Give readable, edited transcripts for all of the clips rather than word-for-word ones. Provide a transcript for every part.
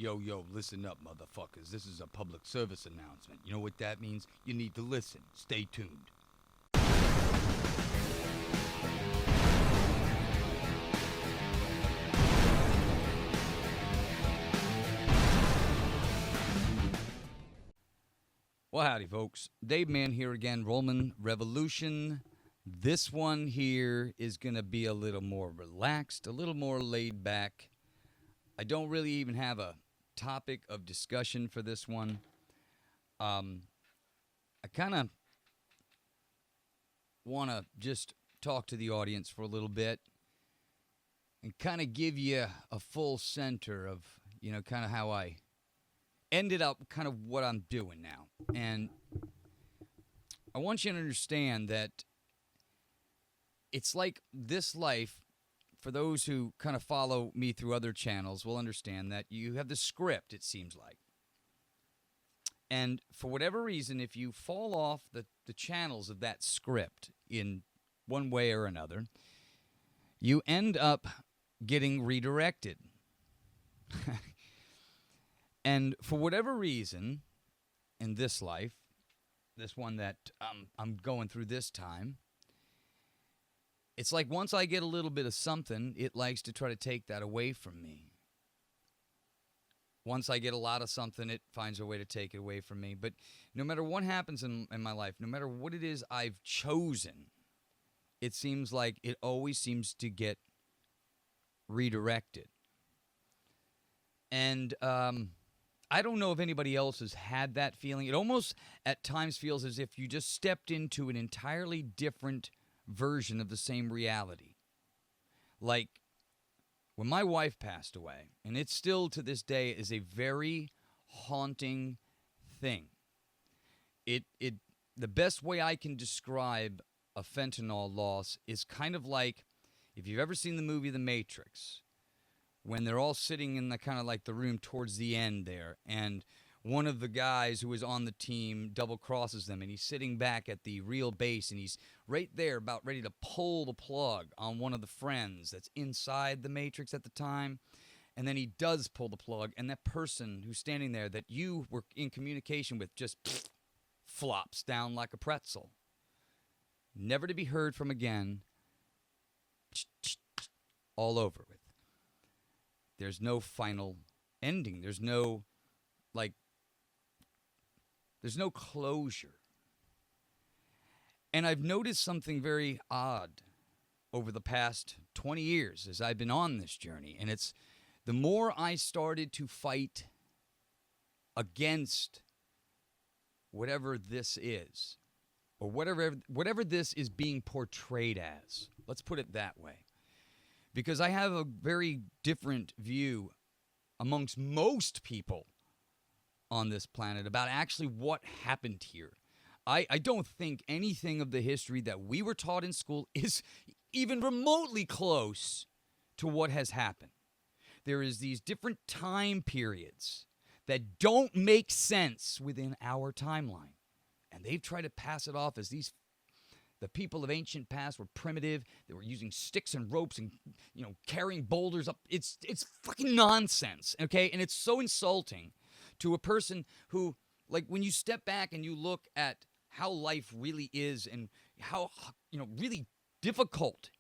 Yo, listen up, motherfuckers. This is a public service announcement. You know what that means? You need to listen. Stay tuned. Well, howdy, folks. Dave Man here again, Rollman Revolution. This one here is going to be a little more relaxed, a little more laid back. I don't really even have a topic of discussion for this one. I kind of want to just talk to the audience for a little bit and kind of give you a full center of, kind of how I ended up kind of what I'm doing now. And I want you to understand that it's like this life. For those who kind of follow me through other channels will understand that you have the script, it seems like. And for whatever reason, if you fall off the channels of that script in one way or another, you end up getting redirected. And for whatever reason, in this life, this one that I'm going through this time, it's like once I get a little bit of something, it likes to try to take that away from me. Once I get a lot of something, it finds a way to take it away from me. But no matter what happens in my life, no matter what it is I've chosen, it seems like it always seems to get redirected. And I don't know if anybody else has had that feeling. It almost at times feels as if you just stepped into an entirely different version of the same reality. Like when my wife passed away, and it still to this day is a very haunting thing. The best way I can describe a fentanyl loss is kind of like if you've ever seen the movie The Matrix, when they're all sitting in the kind of like the room towards the end there, and one of the guys who is on the team double crosses them, and he's sitting back at the real base, and he's right there about ready to pull the plug on one of the friends that's inside the Matrix at the time. And then he does pull the plug, and that person who's standing there that you were in communication with just flops down like a pretzel. Never to be heard from again. All over with. There's no final ending. There's no closure. And I've noticed something very odd over the past 20 years as I've been on this journey. And it's the more I started to fight against whatever this is, or whatever this is being portrayed as. Let's put it that way. Because I have a very different view amongst most people on this planet about actually what happened here. I don't think anything of the history that we were taught in school is even remotely close to what has happened. There is these different time periods that don't make sense within our timeline. And they've tried to pass it off as the people of ancient past were primitive. They were using sticks and ropes and, carrying boulders up. It's fucking nonsense, okay? And it's so insulting to a person who, like, when you step back and you look at how life really is and how, really difficult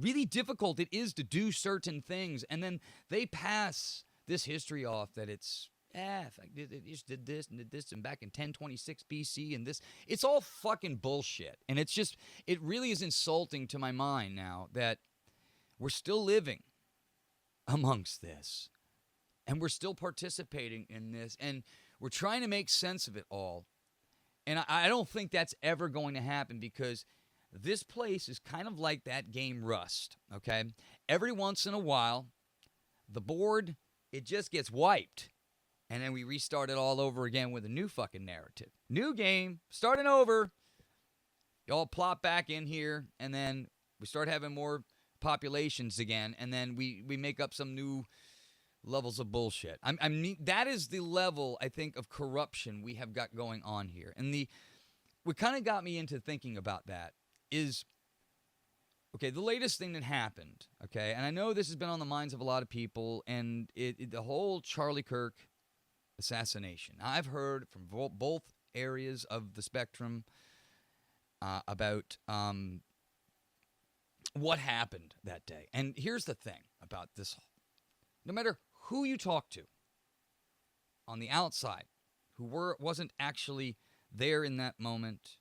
it is to do certain things, and then they pass this history off that it's, they just did this and back in 1026 BC and this. It's all fucking bullshit. And it really is insulting to my mind now that we're still living amongst this. And we're still participating in this. And we're trying to make sense of it all. And I don't think that's ever going to happen because this place is kind of like that game Rust, okay? Every once in a while, the board, it just gets wiped. And then we restart it all over again with a new fucking narrative. New game, starting over. Y'all plop back in here, and then we start having more populations again, and then we make up some new levels of bullshit. I mean, that is the level, I think, of corruption we have got going on here. And what kind of got me into thinking about that is Okay, the latest thing that happened, okay, and I know this has been on the minds of a lot of people, and the whole Charlie Kirk assassination. I've heard from both areas of the spectrum about what happened that day. And here's the thing about this. No matter who you talk to on the outside, who wasn't actually there in that moment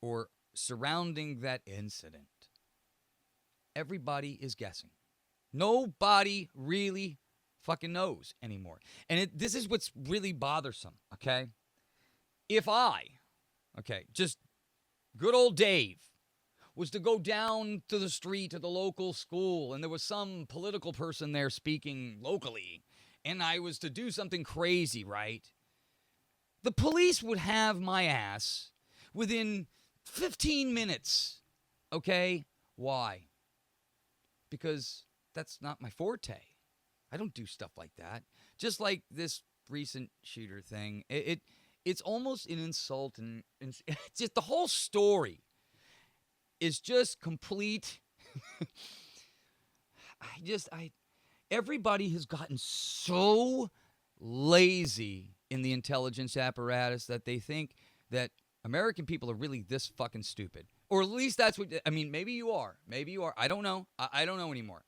or surrounding that incident, everybody is guessing. Nobody really fucking knows anymore. And this is what's really bothersome, okay? If just good old Dave, was to go down to the street to the local school and there was some political person there speaking locally and I was to do something crazy, right? The police would have my ass within 15 minutes, okay? Why? Because that's not my forte. I don't do stuff like that. Just like this recent shooter thing, it's almost an insult, and it's just the whole story is just complete. Everybody has gotten so lazy in the intelligence apparatus that they think that American people are really this fucking stupid. Or at least that's what, I mean, maybe you are. Maybe you are. I don't know. I don't know anymore.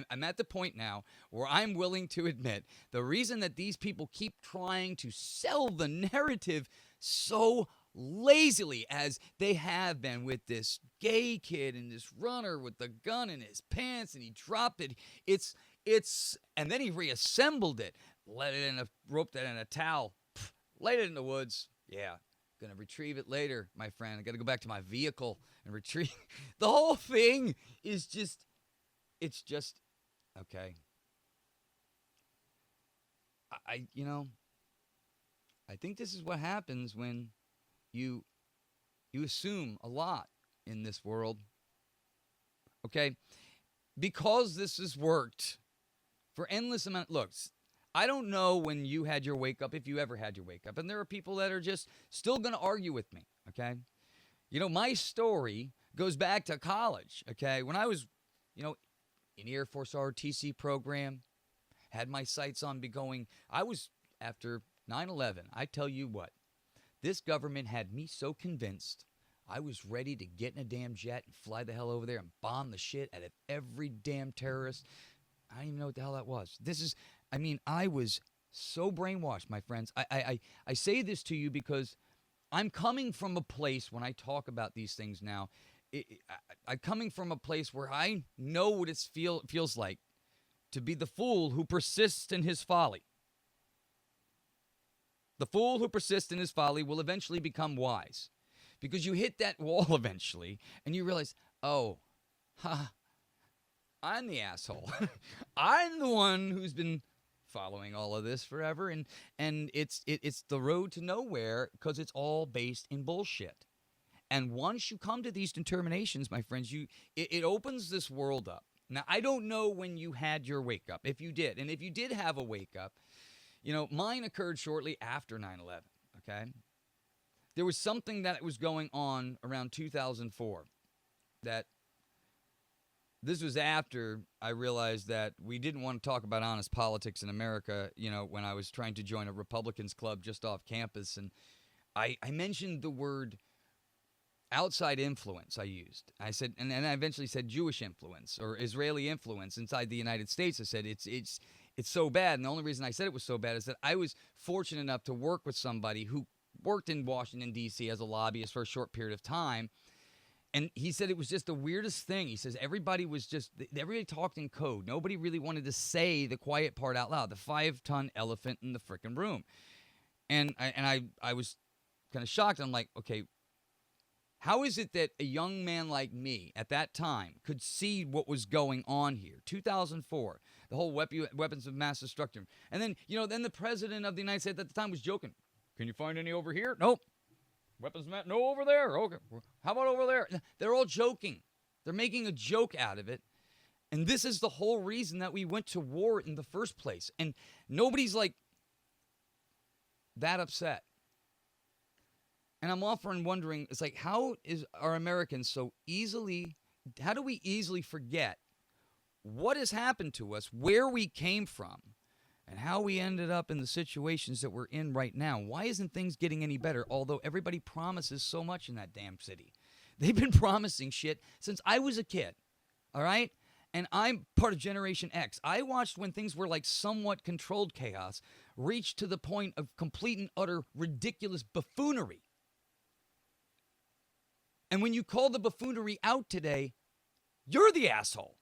I'm at the point now where I'm willing to admit the reason that these people keep trying to sell the narrative so lazily as they have been with this gay kid and this runner with the gun in his pants and he dropped it. And then he reassembled it, roped it in a towel, laid it in the woods. Yeah. Gonna retrieve it later, my friend. I gotta go back to my vehicle and retrieve. The whole thing is it's just, okay. I think this is what happens when you assume a lot in this world. Okay? Because this has worked for endless amount. Look, I don't know when you had your wake up, if you ever had your wake up. And there are people that are just still going to argue with me, okay? My story goes back to college, okay? When I was, in the Air Force ROTC program, had my sights on I was, after 9/11, I tell you what, this government had me so convinced I was ready to get in a damn jet and fly the hell over there and bomb the shit out of every damn terrorist. I don't even know what the hell that was. I was so brainwashed, my friends. I say this to you because I'm coming from a place when I talk about these things now. I'm coming from a place where I know what it feels like to be the fool who persists in his folly. The fool who persists in his folly will eventually become wise. Because you hit that wall eventually and you realize, I'm the asshole. I'm the one who's been following all of this forever, and it's the road to nowhere because it's all based in bullshit. And once you come to these determinations, my friends, it opens this world up. Now, I don't know when you had your wake up, if you did. And if you did have a wake up, mine occurred shortly after 9/11, okay? There was something that was going on around 2004 that this was after I realized that we didn't want to talk about honest politics in America, when I was trying to join a Republicans club just off campus. And I mentioned the word outside influence I used. I said, and then I eventually said Jewish influence or Israeli influence inside the United States. I said, it's so bad. And the only reason I said it was so bad is that I was fortunate enough to work with somebody who worked in Washington, D.C. as a lobbyist for a short period of time. And he said it was just the weirdest thing. He says everybody talked in code. Nobody really wanted to say the quiet part out loud, the 5-ton elephant in the frickin' room. And I was kind of shocked. I'm like, okay, how is it that a young man like me at that time could see what was going on here? 2004, the whole weapons of mass destruction. And then, then the president of the United States at the time was joking. Can you find any over here? Nope. Weapons, no, over there. Okay. How about over there? They're all joking. They're making a joke out of it. And this is the whole reason that we went to war in the first place. And nobody's like that upset. And I'm often wondering, it's like, how are Americans so easily easily forget what has happened to us, where we came from, and how we ended up in the situations that we're in right now? Why isn't things getting any better, although everybody promises so much in that damn city? They've been promising shit since I was a kid, all right? And I'm part of Generation X. I watched when things were like somewhat controlled chaos reach to the point of complete and utter ridiculous buffoonery. And when you call the buffoonery out today, you're the asshole.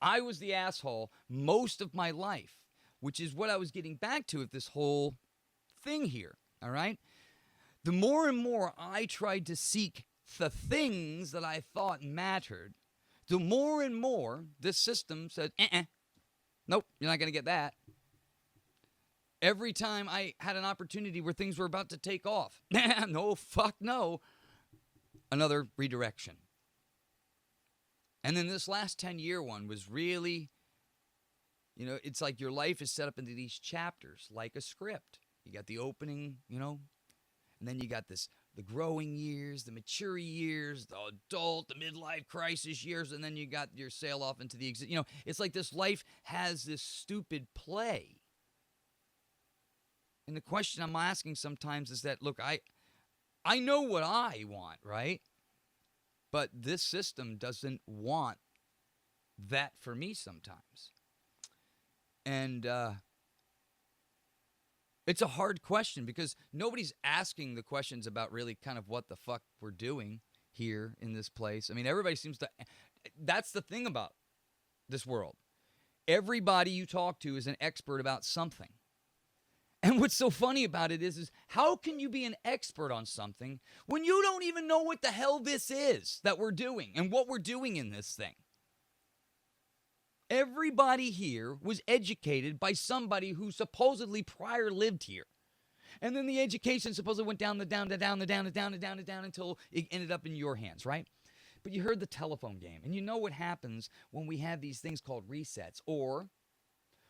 I was the asshole most of my life, which is what I was getting back to with this whole thing here, all right? The more and more I tried to seek the things that I thought mattered, the more and more this system said, nope, you're not going to get that. Every time I had an opportunity where things were about to take off, no, fuck no, another redirection. And then this last 10-year one was really, it's like your life is set up into these chapters like a script. You got the opening, and then you got the growing years, the mature years, the adult, the midlife crisis years, and then you got your sail off into the exit. It's like this life has this stupid play. And the question I'm asking sometimes is that, look, I know what I want, right? But this system doesn't want that for me sometimes. And it's a hard question because nobody's asking the questions about really kind of what the fuck we're doing here in this place. I mean, everybody seems to... That's the thing about this world. Everybody you talk to is an expert about something. And what's so funny about it is how can you be an expert on something when you don't even know what the hell this is that we're doing and what we're doing in this thing? Everybody here was educated by somebody who supposedly prior lived here. And then the education supposedly went down until it ended up in your hands, right? But you heard the telephone game. And you know what happens when we have these things called resets, or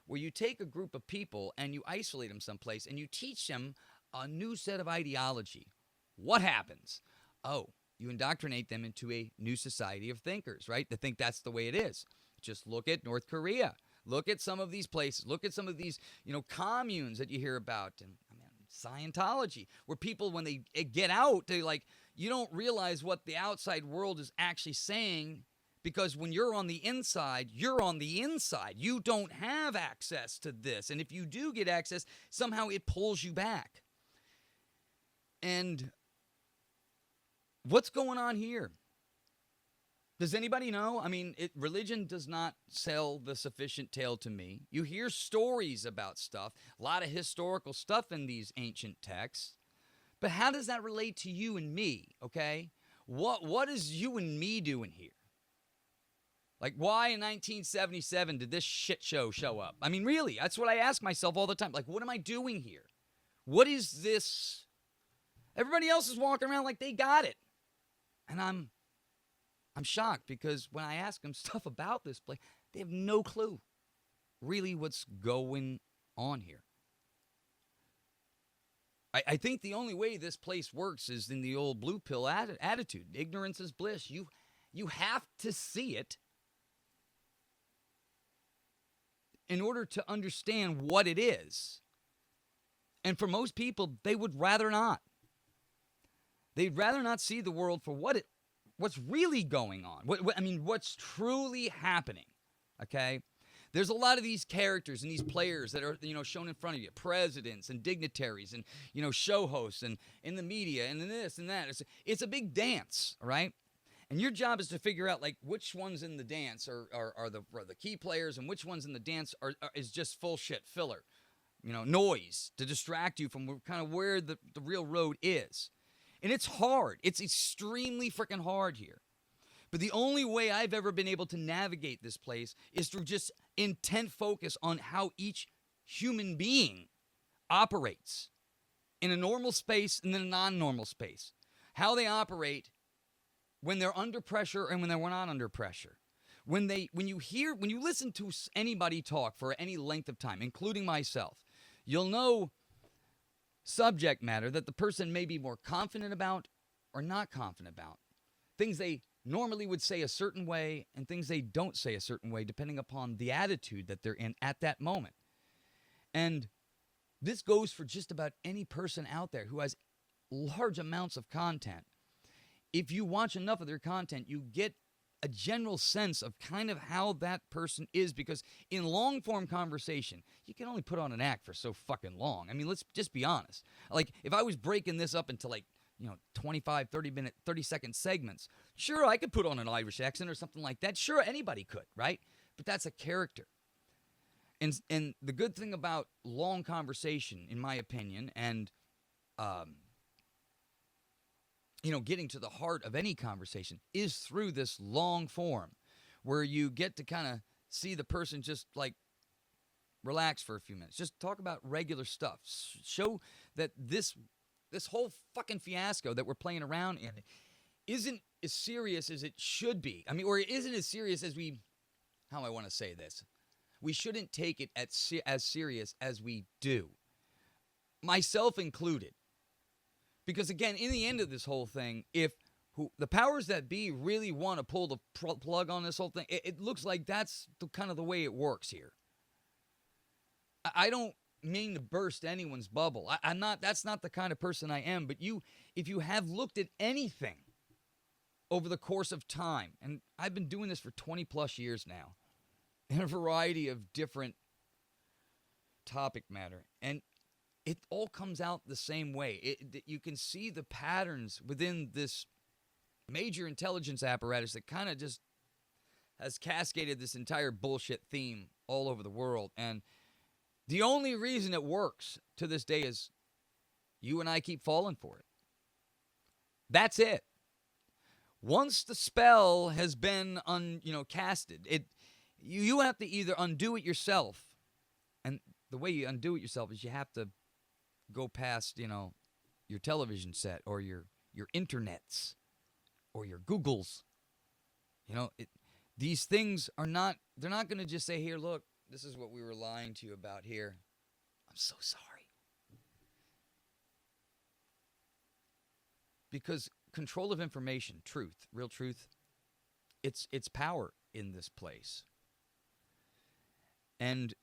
where you take a group of people and you isolate them someplace and you teach them a new set of ideology. What happens? Oh, you indoctrinate them into a new society of thinkers, right? They think that's the way it is. Just look at North Korea. Look at some of these places. Look at some of these, communes that you hear about. And Scientology, where people, when they get out, they you don't realize what the outside world is actually saying. Because when you're on the inside, you're on the inside. You don't have access to this. And if you do get access, somehow it pulls you back. And what's going on here? Does anybody know? I mean, religion does not sell the sufficient tale to me. You hear stories about stuff, a lot of historical stuff in these ancient texts. But how does that relate to you and me, okay? What is you and me doing here? Like, why in 1977 did this shit show up? I mean, really, that's what I ask myself all the time. Like, what am I doing here? What is this? Everybody else is walking around like they got it. And I'm shocked because when I ask them stuff about this place, they have no clue really what's going on here. I think the only way this place works is in the old blue pill attitude. Ignorance is bliss. You have to see it in order to understand what it is. And for most people, they would rather not. They'd rather not see the world for what's really going on. What's truly happening, okay? There's a lot of these characters and these players that are, shown in front of you. Presidents and dignitaries and, show hosts and in the media and this and that. It's a big dance, right? And your job is to figure out, which ones in the dance are the key players and which ones in the dance is just full shit filler, noise to distract you from kind of where the real road is. And it's hard. It's extremely freaking hard here. But the only way I've ever been able to navigate this place is through just intent focus on how each human being operates in a normal space and then a non-normal space. How they operate when they're under pressure and when they're not under pressure. When you listen to anybody talk for any length of time, including myself, you'll know subject matter that the person may be more confident about or not confident about. Things they normally would say a certain way and things they don't say a certain way depending upon the attitude that they're in at that moment. And this goes for just about any person out there who has large amounts of content. If you watch enough of their content, you get a general sense of kind of how that person is, because in long form conversation, you can only put on an act for so fucking long. I mean, let's just be honest. Like, if I was breaking this up into 25, 30-second segments, sure, I could put on an Irish accent or something like that. Sure, anybody could, right? But that's a character. And the good thing about long conversation, in my opinion, and getting to the heart of any conversation is through this long form where you get to kind of see the person just like relax for a few minutes. Just talk about regular stuff. Show that this whole fucking fiasco that we're playing around in isn't as serious as it should be. I mean, or it isn't as serious as how I want to say this. We shouldn't take it as serious as we do. Myself included. Because, again, in the end of this whole thing, if the powers that be really want to pull the plug on this whole thing, it looks like that's kind of the way it works here. I don't mean to burst anyone's bubble. That's not the kind of person I am. But if you have looked at anything over the course of time, and I've been doing this for 20 plus years now, in a variety of different topic matter, and it all comes out the same way. You can see the patterns within this major intelligence apparatus that kind of just has cascaded this entire bullshit theme all over the world. And the only reason it works to this day is you and I keep falling for it. That's it. Once the spell has been casted, you have to either undo it yourself, and the way you undo it yourself is you have to go past, your television set or your internets or your Googles. These things they're not going to just say, here, look, this is what we were lying to you about here. I'm so sorry. Because control of information, truth, real truth, it's power in this place. And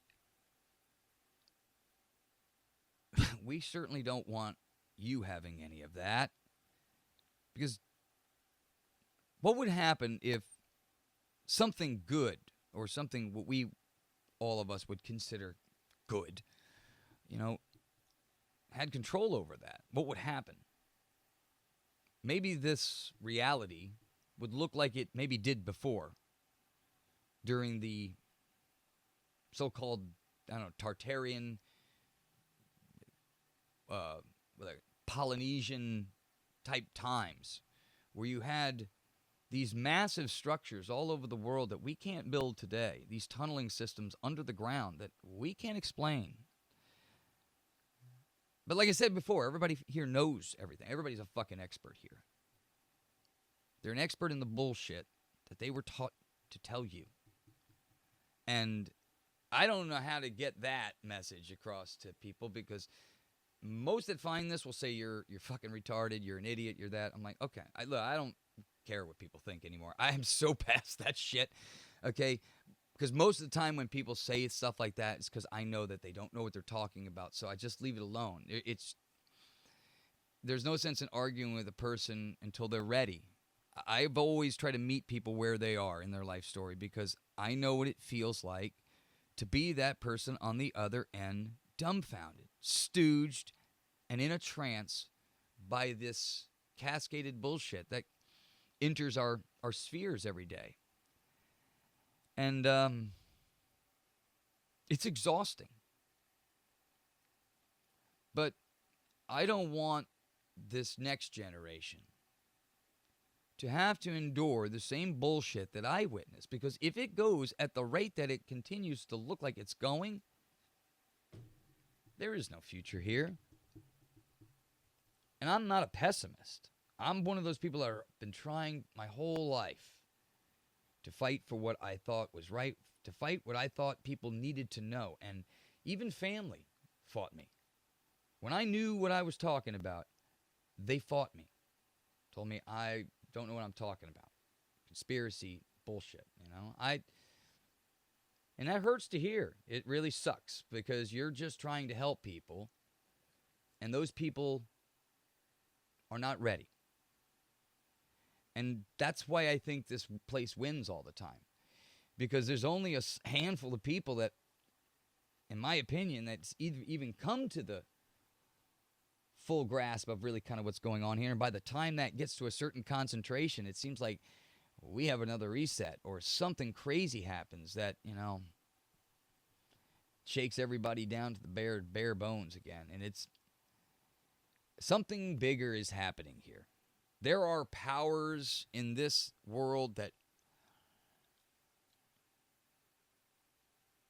we certainly don't want you having any of that. Because what would happen if something good, or something what all of us would consider good, had control over that? What would happen? Maybe this reality would look like it maybe did before, during the so-called, Tartarian, Polynesian type times, where you had these massive structures all over the world that we can't build today, these tunneling systems under the ground that we can't explain. But like I said before, everybody here knows everything. Everybody's a fucking expert here. They're an expert in the bullshit that they were taught to tell you. And I don't know how to get that message across to people, because most that find this will say you're fucking retarded, you're an idiot, you're that. I'm like, okay, I don't care what people think anymore. I am so past that shit, okay? Because most of the time when people say stuff like that, it's because I know that they don't know what they're talking about, so I just leave it alone. There's no sense in arguing with a person until they're ready. I've always tried to meet people where they are in their life story, because I know what it feels like to be that person on the other end, dumbfounded, stooged, and in a trance by this cascaded bullshit that enters our spheres every day. And it's exhausting. But I don't want this next generation to have to endure the same bullshit that I witnessed, because if it goes at the rate that it continues to look like it's going, there is no future here. And I'm not a pessimist. I'm one of those people that have been trying my whole life to fight for what I thought was right, to fight what I thought people needed to know. And even family fought me. When I knew what I was talking about, they fought me. Told me I don't know what I'm talking about. conspiracy bullshit, and that hurts to hear. It really sucks because you're just trying to help people, and those people are not ready. And that's why I think this place wins all the time, because there's only a handful of people that, in my opinion, that's even come to the full grasp of really kind of what's going on here. And by the time that gets to a certain concentration, it seems like we have another reset or something crazy happens that, shakes everybody down to the bare bones again. And it's something bigger is happening here. There are powers in this world that,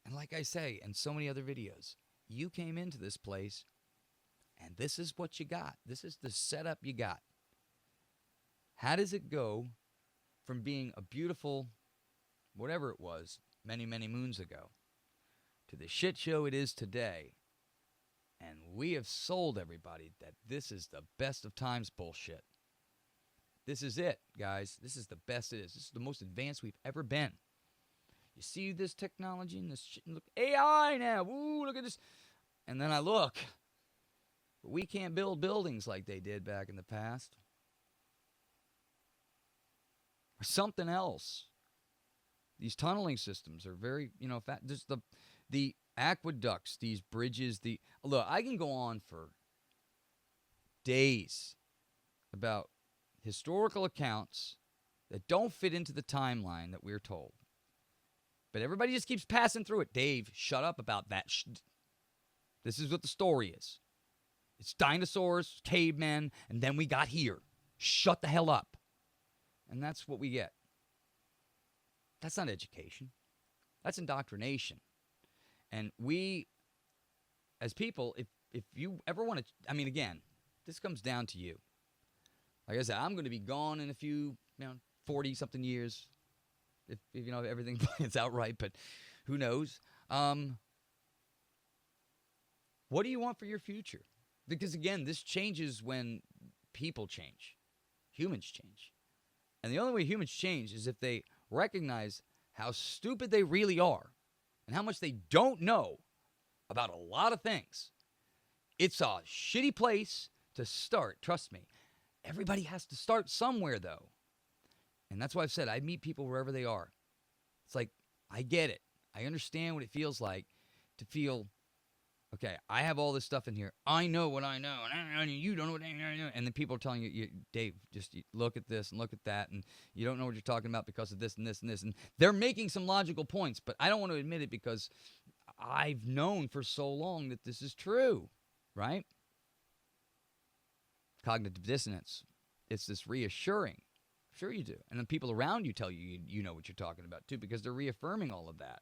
and like I say in so many other videos, you came into this place and this is what you got. This is the setup you got. How does it go from being a beautiful, whatever it was, many, many moons ago, to the shit show it is today? And we have sold everybody that this is the best of times bullshit. This is it, guys. This is the best it is. This is the most advanced we've ever been. You see this technology and this shit? Look, AI now. Ooh, look at this. And then I look. We can't build buildings like they did back in the past. Or something else. These tunneling systems are very, just the aqueducts, these bridges, look, I can go on for days about historical accounts that don't fit into the timeline that we're told. But everybody just keeps passing through it. Dave, shut up about that. This is what the story is. It's dinosaurs, cavemen, and then we got here. Shut the hell up. And that's what we get. That's not education. That's indoctrination. And we, as people, if you ever want to, again, this comes down to you. Like I said, I'm going to be gone in a few, 40-something years, if everything plans out right, but who knows? What do you want for your future? Because, again, this changes when people change. Humans change. And the only way humans change is if they recognize how stupid they really are and how much they don't know about a lot of things. It's a shitty place to start, trust me. Everybody has to start somewhere, though. And that's why I've said I meet people wherever they are. It's like, I get it. I understand what it feels like to feel, okay, I have all this stuff in here. I know what I know, and you don't know what I know. And then people are telling you, Dave, just look at this and look at that, and you don't know what you're talking about because of this and this and this. And they're making some logical points, but I don't want to admit it because I've known for so long that this is true, right? Cognitive dissonance. It's this reassuring. Sure you do. And then people around you tell you you know what you're talking about too, because they're reaffirming all of that.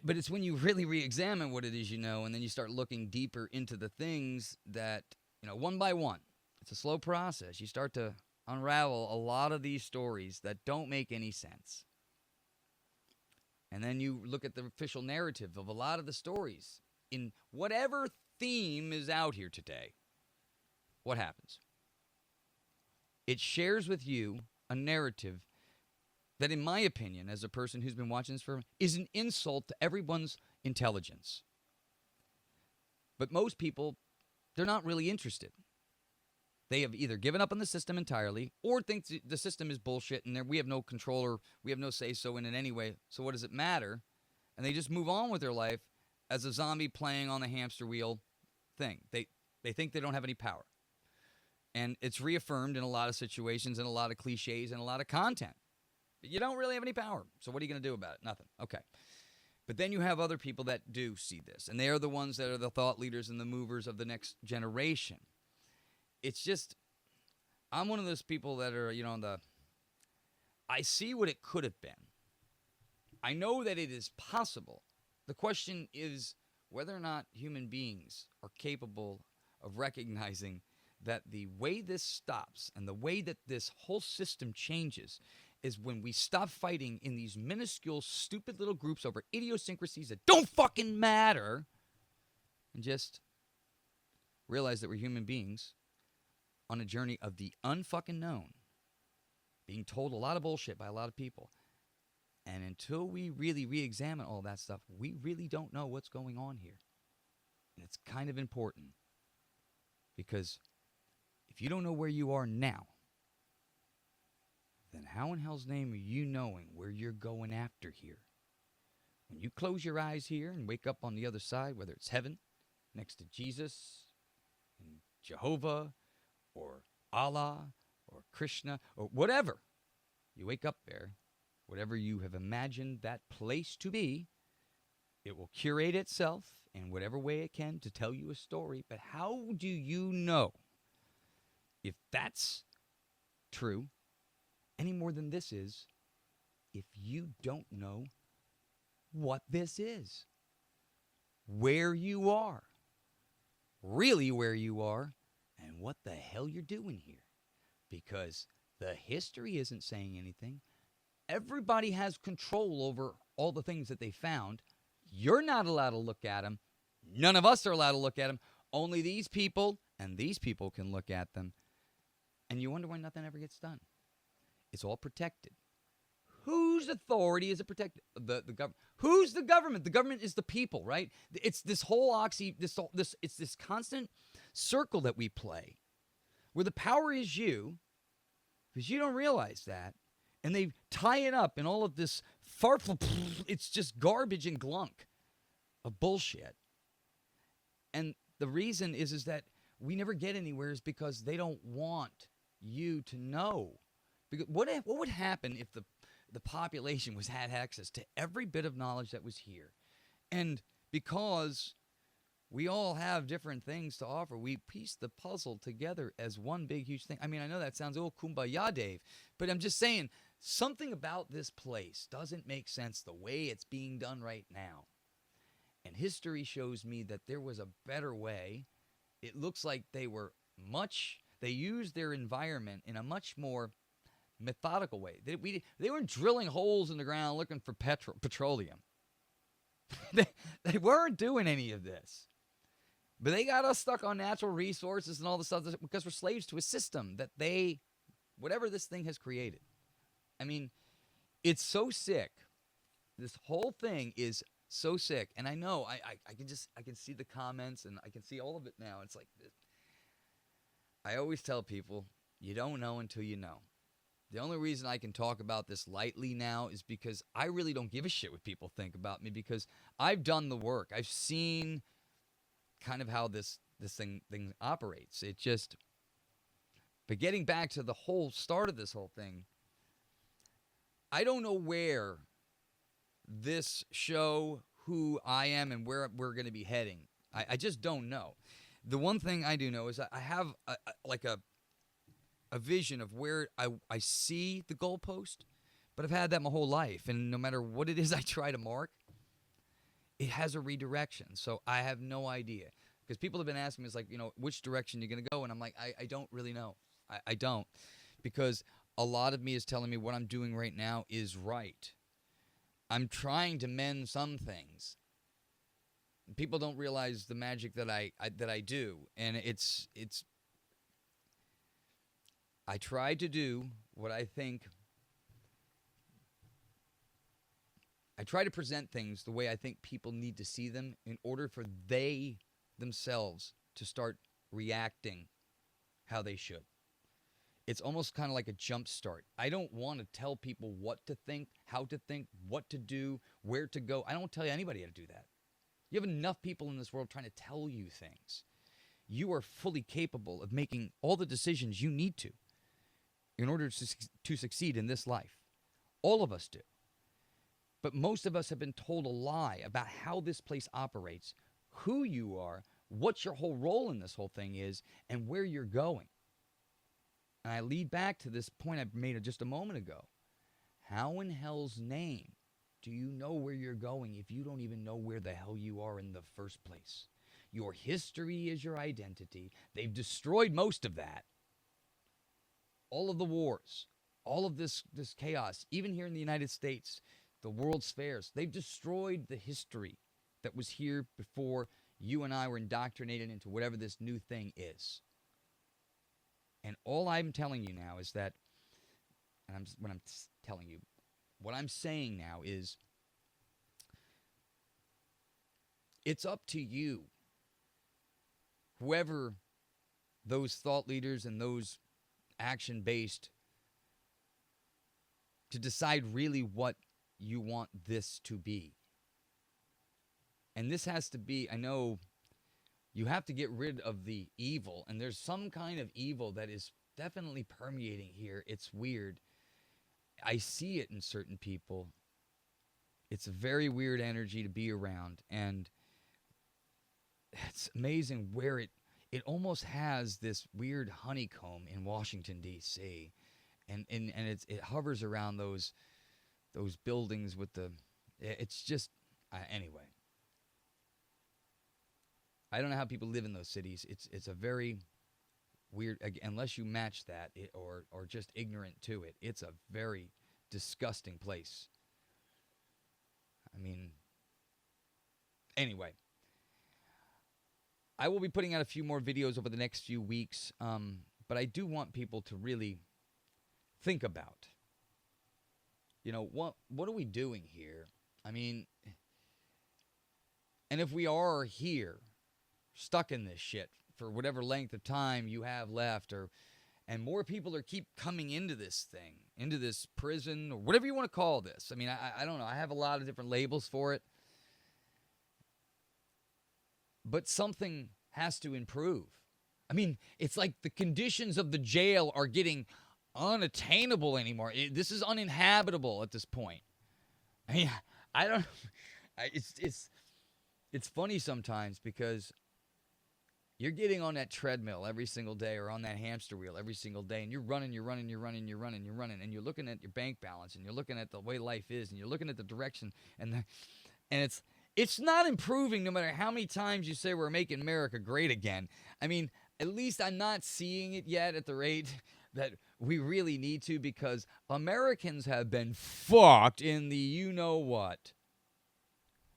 But it's when you really re-examine what it is you know, and then you start looking deeper into the things that, one by one. It's a slow process. You start to unravel a lot of these stories that don't make any sense. And then you look at the official narrative of a lot of the stories in whatever theme is out here today. What happens? It shares with you a narrative that, in my opinion, as a person who's been watching this for, is an insult to everyone's intelligence. But most people, they're not really interested. They have either given up on the system entirely or think the system is bullshit and we have no control or we have no say-so in it anyway, so what does it matter? And they just move on with their life as a zombie playing on the hamster wheel thing. They think they don't have any power. And it's reaffirmed in a lot of situations and a lot of cliches and a lot of content. But you don't really have any power. So what are you going to do about it? Nothing. Okay. But then you have other people that do see this. And they are the ones that are the thought leaders and the movers of the next generation. It's just, I'm one of those people that are, I see what it could have been. I know that it is possible. The question is whether or not human beings are capable of recognizing that the way this stops and the way that this whole system changes is when we stop fighting in these minuscule, stupid little groups over idiosyncrasies that don't fucking matter and just realize that we're human beings on a journey of the unfucking known. being told a lot of bullshit by a lot of people. And until we really re-examine all that stuff, we really don't know what's going on here. And it's kind of important, because if you don't know where you are now, then how in hell's name are you knowing where you're going after here? When you close your eyes here and wake up on the other side, whether it's heaven, next to Jesus, and Jehovah, or Allah, or Krishna, or whatever, you wake up there, whatever you have imagined that place to be, it will curate itself in whatever way it can to tell you a story. But how do you know if that's true any more than this is, if you don't know what this is, where you are, really where you are, and what the hell you're doing here? Because the history isn't saying anything. Everybody has control over all the things that they found. You're not allowed to look at them. None of us are allowed to look at them. Only these people and these people can look at them. And you wonder why nothing ever gets done. It's all protected. Whose authority is it protected? The government. Who's the government? The government is the people, right? It's this whole it's this constant circle that we play, where the power is you, because you don't realize that, and they tie it up in all of this farfel. It's just garbage and glunk of bullshit. And the reason is that we never get anywhere is because they don't want you to know. Because what would happen if the population had access to every bit of knowledge that was here? And because we all have different things to offer, we piece the puzzle together as one big, huge thing. I mean, I know that sounds, oh, kumbaya, Dave, but I'm just saying, something about this place doesn't make sense the way it's being done right now. And history shows me that there was a better way. It looks like they used their environment in a much more methodical way. They weren't drilling holes in the ground looking for petroleum. They weren't doing any of this. But they got us stuck on natural resources and all the stuff because we're slaves to a system that whatever this thing has created. I mean, it's so sick. This whole thing is so sick. And I know, I can see the comments and I can see all of it now. It's like, I always tell people, you don't know until you know. The only reason I can talk about this lightly now is because I really don't give a shit what people think about me, because I've done the work. I've seen kind of how this thing operates. But getting back to the whole start of this whole thing, I don't know where this show, who I am, and where we're going to be heading. I just don't know. The one thing I do know is I have a vision of where I see the goalpost, but I've had that my whole life, and no matter what it is I try to mark, it has a redirection. So I have no idea, because people have been asking me, it's like, which direction you're going to go, and I'm like, I don't really know. I don't, because a lot of me is telling me what I'm doing right now is right. I'm trying to mend some things. People don't realize the magic that I do, and it's I try to do what I think. I try to present things the way I think people need to see them in order for they themselves to start reacting how they should. It's almost kind of like a jump start. I don't want to tell people what to think, how to think, what to do, where to go. I don't tell anybody how to do that. You have enough people in this world trying to tell you things. You are fully capable of making all the decisions you need to in order to succeed in this life. All of us do. But most of us have been told a lie about how this place operates, who you are, what your whole role in this whole thing is, and where you're going. And I lead back to this point I made just a moment ago. How in hell's name do you know where you're going if you don't even know where the hell you are in the first place? Your history is your identity. They've destroyed most of that. All of the wars, all of this chaos, even here in the United States, the World's Fairs, they've destroyed the history that was here before you and I were indoctrinated into whatever this new thing is. And all I'm telling you now is that, and when I'm telling you, what I'm saying now is, it's up to you, whoever those thought leaders and those action-based, to decide really what you want this to be. And this has to be, I know you have to get rid of the evil, and there's some kind of evil that is definitely permeating here. It's weird. I see it in certain people. It's a very weird energy to be around, and it's amazing where it almost has this weird honeycomb in Washington, D.C., and it hovers around those buildings with the, it's just, anyway. I don't know how people live in those cities. It's a very weird, unless you match that or just ignorant to it. It's a very disgusting place. I mean, anyway. I will be putting out a few more videos over the next few weeks, but I do want people to really think about, what are we doing here? I mean, and if we are here, stuck in this shit for whatever length of time you have left, and more people keep coming into this thing, into this prison, or whatever you want to call this. I mean, I don't know. I have a lot of different labels for it. But something has to improve. I mean, it's like the conditions of the jail are getting unattainable anymore. This is uninhabitable at this point. I mean, I don't. It's funny sometimes because you're getting on that treadmill every single day, or on that hamster wheel every single day, and you're running, and you're looking at your bank balance, and you're looking at the way life is, and you're looking at the direction, and it's not improving no matter how many times you say we're making America great again. I mean, at least I'm not seeing it yet at the rate that we really need to, because Americans have been fucked in the you-know-what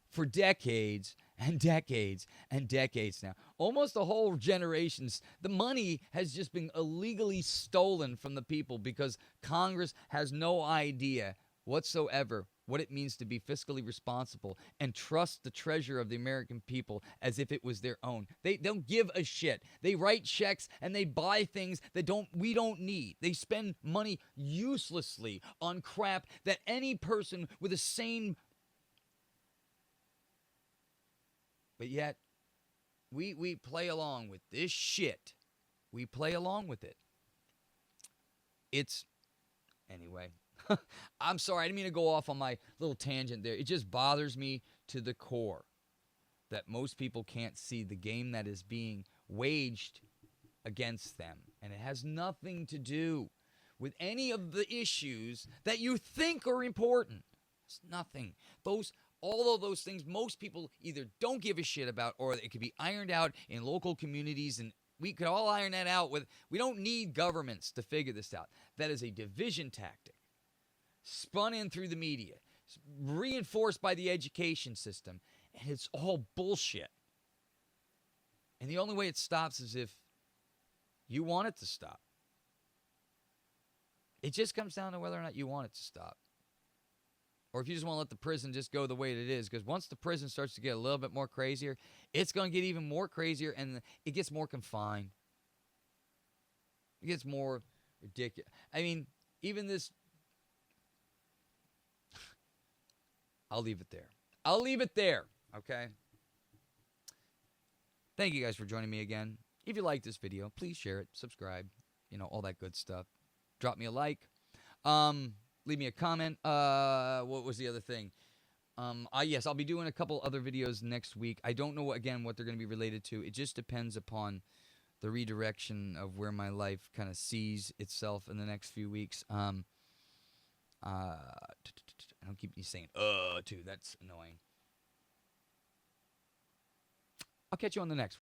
for decades and decades and decades now. Almost a whole generation's, the money has just been illegally stolen from the people because Congress has no idea whatsoever what it means to be fiscally responsible and trust the treasure of the American people as if it was their own. They don't give a shit. They write checks and they buy things that we don't need. They spend money uselessly on crap that any person with a sane... But yet, we play along with this shit. We play along with it. It's... Anyway... I'm sorry, I didn't mean to go off on my little tangent there. It just bothers me to the core that most people can't see the game that is being waged against them. And it has nothing to do with any of the issues that you think are important. It's nothing. All of those things most people either don't give a shit about, or it could be ironed out in local communities, and we could all iron that out with. We don't need governments to figure this out. That is a division tactic. Spun in through the media, reinforced by the education system, and it's all bullshit. And the only way it stops is if you want it to stop. It just comes down to whether or not you want it to stop. Or if you just want to let the prison just go the way it is, because once the prison starts to get a little bit more crazier, it's going to get even more crazier, and it gets more confined. It gets more ridiculous. I mean, even this... I'll leave it there. Okay? Thank you guys for joining me again. If you like this video, please share it, subscribe, all that good stuff. Drop me a like. Leave me a comment. What was the other thing? Yes, I'll be doing a couple other videos next week. I don't know, again, what they're going to be related to. It just depends upon the redirection of where my life kind of sees itself in the next few weeks. I don't keep saying too. That's annoying. I'll catch you on the next one.